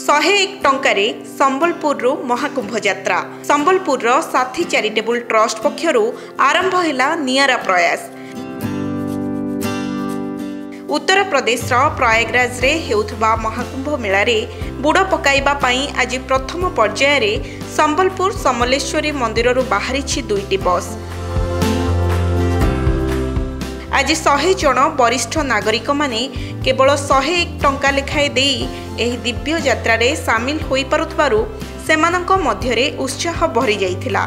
101 टंकारे संबलपुर महाकुंभ यात्रा संबलपुर साथी charitable trust पक्षरु आरंभ हैला नियारा प्रयास। उत्तर प्रदेश प्रयागराज रे हेउथबा महाकुंभ मेला रे बुड़ पकाइबा पई आज प्रथम पर्याय रे संबलपुर समलेश्वरी मंदिर रु बाहरी दुईटी बस। आज 100 जन वरिष्ठ नागरिक माने केवल 101 टंका लेखाए देई एही दिव्य यात्रा रे सामिल होई पारुथबारु सेमानंक मध्यरे उत्साह भरी जाइथिला।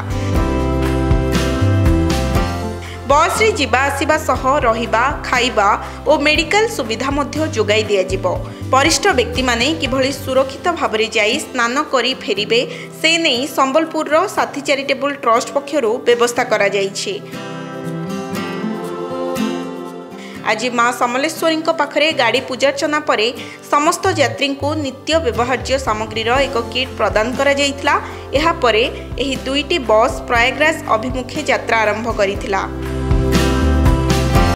बस रे जिबा आसीबा सह रहिबा खाइबा और मेडिकल सुविधा मध्य जोगाई दिया जिवो। वरिष्ठ व्यक्ति माने किभली सुरक्षित भाबरे जाई स्नान करी फेरिबे से नै संबलपुर साथी चैरिटेबल ट्रस्ट पक्षरु व्यवस्था करा जाइछि। आज मां समलेश्वरी पाखरे गाड़ी पूजार्चना परे समस्त यात्री को नित्य व्यवहार्य सामग्रीर एक किट प्रदान करा जाइथिला। एहा परे एही दुईटी बस प्रयागराज अभिमुखे यात्रा आरंभ करिथिला।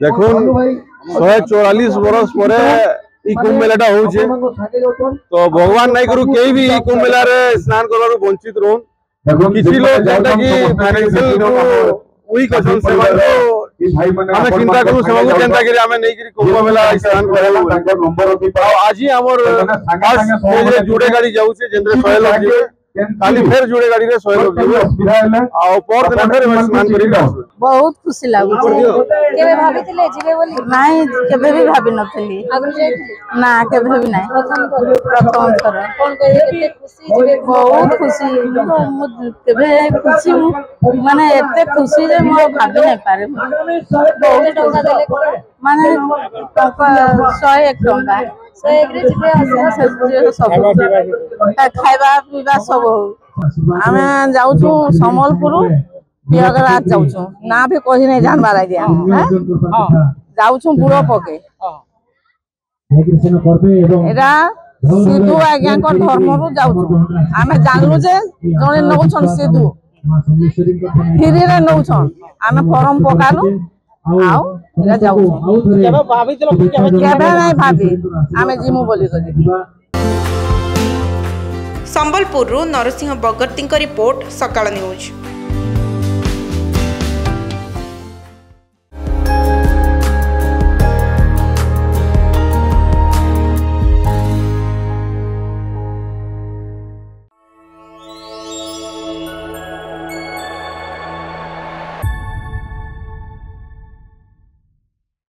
देखुन 144 वर्ष परे ई कुंभ मेलाटा होउछे तो भगवान नाइ करू केही भी ई कुंभ मेला रे स्नान करबारु वंचित रहन। किछि लोग जेंटा कि फाइनेंशियल वीक अछन सेमान हमें चिंता करू सेमान चिंता करी हमें नहीं करी कुंभ मेला स्नान करेला आज ही हमर आज जुड़े गाड़ी जाउछे जेंद्रे 100 लोग जे खाली फेर जुड़े गाड़ी रे 100 लोग जे आ पर दिन फेर स्नान करी बहुत खुशी लागु केबे भाबितिले जिवे बोली नाही केबे भी भाबी नथली आगु जाइतिले ना केबे भी नाही प्रथम थर कोन कहि केते खुशी जिवे बहुत खुशी केबे खुशी माने एते खुशी जे मो भाबी नै पारे बहुत टंका देले माने 101 टंका 101 रे जिवे सब खाइबा पीबा सब आमे जाउछु संबलपुर प्रयागराज जाउछु ना भी कहि नै जानबा लागि जाउछु बुड़ो पके एरा सिद्धू आज्ञा को धर्म रु जाउछु आमे जानलु जे जने नउछन सिद्धू फिरी रे नउछन आमे फॉर्म पकालु आउ एरा जाउछु केबे भाबितलो केबे नै भाबी आमे जिमु बोली कहि। संबलपुर नरसिंह बगर्ती रिपोर्ट सकाळ न्यूज।